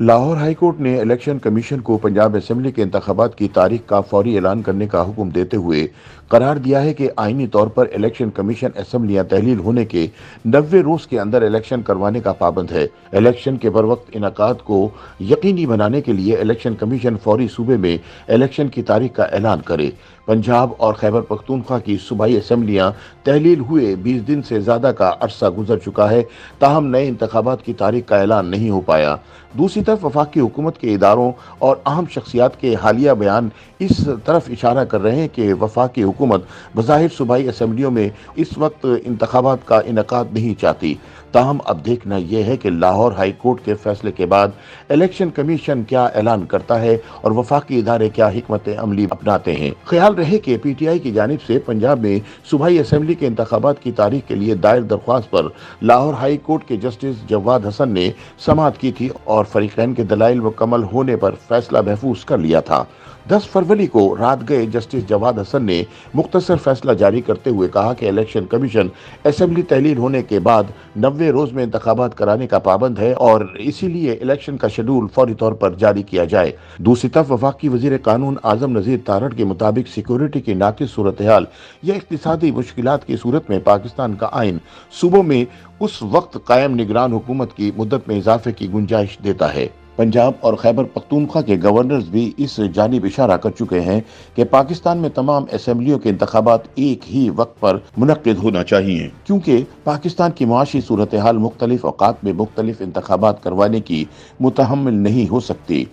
Lahore high court نے election commission کو Punjab assembly کے انتخابات کی تاریخ کا فوری اعلان کرنے کا حکم دیتے ہوئے قرار دیا ہے کہ آئینی طور پر الیکشن کمیشن اسمبلیاں تحلیل ہونے کے 90 روز کے اندر الیکشن کروانے کا پابند ہے۔ الیکشن کے بروقت انعقاد کو یقینی بنانے کے لیے الیکشن کمیشن فوری صوبے میں الیکشن کی تاریخ کا اعلان کرے۔ پنجاب اور خیبر پختونخوا کی صوبائی اسمبلیاں تحلیل ہوئے 20 دن سے زیادہ کا عرصہ گزر چکا ہے، تاہم نئے انتخابات کی تاریخ کا اعلان نہیں ہو پایا۔ دوسری طرف وفاقی حکومت کے اداروں اور اہم شخصیات کے حالیہ بیان اس طرف اشارہ کر رہے ہیں کہ وفاقی حکومت بظاہر صوبائی اسمبلیوں میں اس وقت انتخابات کا انعقاد نہیں چاہتی۔ تاہم اب دیکھنا یہ ہے کہ لاہور ہائی کورٹ کے فیصلے کے بعد الیکشن کمیشن کیا اعلان کرتا ہے اور وفاقی ادارے کیا حکمت عملی اپناتے ہیں۔ خیال رہے کہ پی ٹی آئی کی جانب سے پنجاب میں صوبائی اسمبلی کے انتخابات کی تاریخ کے لیے دائر درخواست پر لاہور ہائی کورٹ کے جسٹس جواد حسن نے سماعت کی تھی اور فریقین کے دلائل مکمل ہونے پر فیصلہ محفوظ کر لیا تھا۔ 10 فروری کو رات گئے جسٹس جواد حسن نے مختصر فیصلہ جاری کرتے ہوئے کہا کہ الیکشن کمیشن اسمبلی تحلیل ہونے کے بعد 90 روز میں انتخابات کرانے کا پابند ہے اور اسی لیے الیکشن کا شیڈول فوری طور پر جاری کیا جائے۔ دوسری طرف وفاقی وزیر قانون اعظم نذیر تارڑ کے مطابق سیکورٹی کی ناقص صورتحال یا اقتصادی مشکلات کی صورت میں پاکستان کا آئین صوبوں میں اس وقت قائم نگران حکومت کی مدت میں اضافے کی گنجائش دیتا ہے۔ پنجاب اور خیبر پختونخوا کے گورنرز بھی اس جانب اشارہ کر چکے ہیں کہ پاکستان میں تمام اسمبلیوں کے انتخابات ایک ہی وقت پر منعقد ہونا چاہیے، کیونکہ پاکستان کی معاشی صورتحال مختلف اوقات میں مختلف انتخابات کروانے کی متحمل نہیں ہو سکتی۔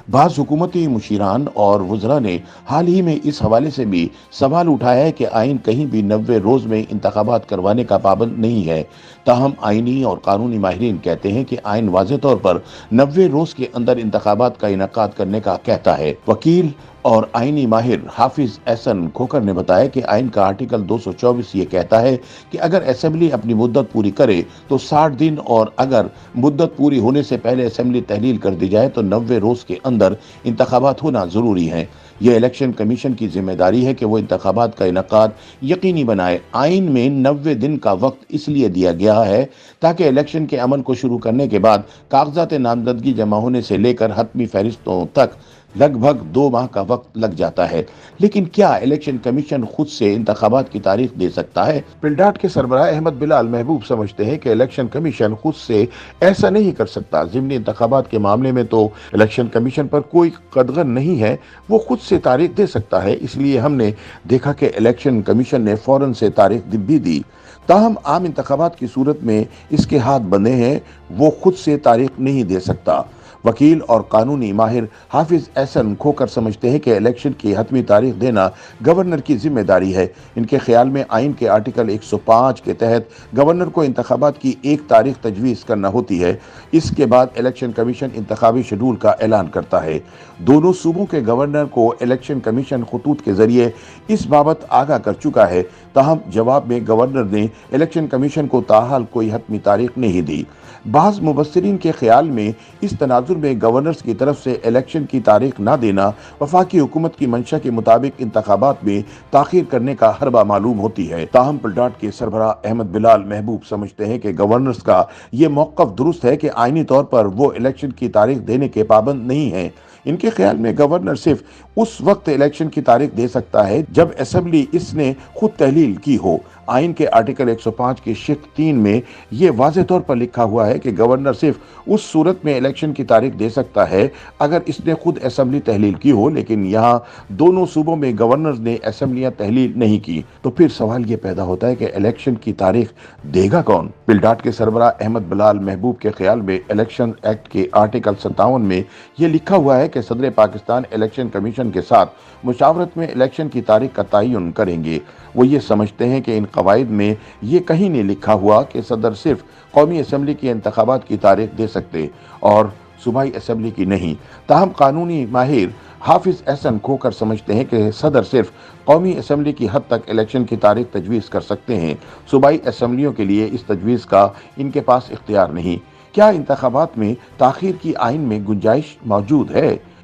بعض حکومتی مشیران اور وزراء نے حال ہی میں اس حوالے سے بھی سوال اٹھایا ہے کہ آئین کہیں بھی 90 روز میں انتخابات کروانے کا پابند نہیں ہے۔ تاہم آئینی اور قانونی ماہرین کہتے ہیں کہ آئین واضح طور پر 90 روز کے اندر انتخابات کا انعقاد کرنے کا کہتا ہے۔ وکیل اور آئینی ماہر حافظ احسن کھوکر نے بتایا کہ آئین کا آرٹیکل 224 یہ کہتا ہے کہ اگر اسمبلی اپنی مدت پوری کرے تو 60 دن اور اگر مدت پوری ہونے سے پہلے اسمبلی تحلیل کر دی جائے تو 90 روز کے اندر انتخابات ہونا ضروری ہے۔ یہ الیکشن کمیشن کی ذمہ داری ہے کہ وہ انتخابات کا انعقاد یقینی بنائے۔ آئین میں 90 دن کا وقت اس لیے دیا گیا ہے تاکہ الیکشن کے عمل کو شروع کرنے کے بعد کاغذات نامزدگی جمع ہونے سے لے کر حتمی فہرستوں تک لگ بھگ 2 ماہ کا وقت لگ جاتا ہے۔ لیکن کیا الیکشن کمیشن خود سے انتخابات کی تاریخ دے سکتا ہے؟ پلڈاٹ کے سربراہ احمد بلال محبوب سمجھتے ہیں کہ الیکشن کمیشن خود سے ایسا نہیں کر سکتا۔ ضمنی انتخابات کے معاملے میں تو الیکشن کمیشن پر کوئی قدغن نہیں ہے، وہ خود سے تاریخ دے سکتا ہے۔ اس لیے ہم نے دیکھا کہ الیکشن کمیشن نے فوراً سے تاریخ بھی دی۔ تاہم عام انتخابات کی صورت میں اس کے ہاتھ بندھے ہیں، وہ خود سے تاریخ نہیں دے سکتا۔ وکیل اور قانونی ماہر حافظ احسن کھوکر سمجھتے ہیں کہ الیکشن کی حتمی تاریخ دینا گورنر کی ذمہ داری ہے۔ ان کے خیال میں آئین کے آرٹیکل 105 کے تحت گورنر کو انتخابات کی ایک تاریخ تجویز کرنا ہوتی ہے۔ اس کے بعد الیکشن کمیشن انتخابی شیڈول کا اعلان کرتا ہے۔ دونوں صوبوں کے گورنر کو الیکشن کمیشن خطوط کے ذریعے اس بابت آگاہ کر چکا ہے، تاہم جواب میں گورنر نے الیکشن کمیشن کو تاحال کوئی حتمی تاریخ نہیں دی۔ بعض مبصرین کے خیال میں اس تناظر میں گورنرز کی طرف سے الیکشن کی تاریخ نہ دینا وفاقی حکومت کی منشا کے مطابق انتخابات میں تاخیر کرنے کا حربہ معلوم ہوتی ہے۔ تاہم پلڈاٹ کے سربراہ احمد بلال محبوب سمجھتے ہیں کہ گورنرز کا یہ موقف درست ہے کہ آئینی طور پر وہ الیکشن کی تاریخ دینے کے پابند نہیں ہیں۔ ان کے خیال میں گورنر صرف اس وقت الیکشن کی تاریخ دے سکتا ہے جب اسمبلی اس نے خود تحلیل کی ہو۔ آئین کے آرٹیکل 105 کی شق 3 میں یہ واضح طور پر لکھا ہوا ہے کہ گورنر صرف اس صورت میں الیکشن کی تاریخ دے سکتا ہے اگر اس نے خود اسمبلی تحلیل کی ہو، لیکن یہاں دونوں صوبوں میں گورنرز نے اسمبلیاں تحلیل نہیں کی، تو پھر سوال یہ پیدا ہوتا ہے کہ الیکشن کی تاریخ دے گا کون؟ پلڈاٹ کے سربراہ احمد بلال محبوب کے خیال میں الیکشن ایکٹ کے آرٹیکل 57 میں یہ لکھا ہوا ہے کہ صدر پاکستان الیکشن کمیشن کے ساتھ مشاورت میں الیکشن کی تاریخ کا تعین کریں گے۔ وہ یہ سمجھتے ہیں کہ ان قواعد میں یہ کہیں نہیں لکھا ہوا کہ صدر صرف قومی اسمبلی کے انتخابات کی تاریخ دے سکتے اور صوبائی اسمبلی کی نہیں۔ تاہم قانونی ماہر حافظ احسن کھوکر سمجھتے ہیں کہ صدر صرف قومی اسمبلی کی حد تک الیکشن کی تاریخ تجویز کر سکتے ہیں۔ صوبائی اسمبلیوں کے لیے اس تجویز کا ان کے پاس اختیار نہیں۔ کیا انتخابات میں تاخیر کی آئین میں گنجائش موجود ہے؟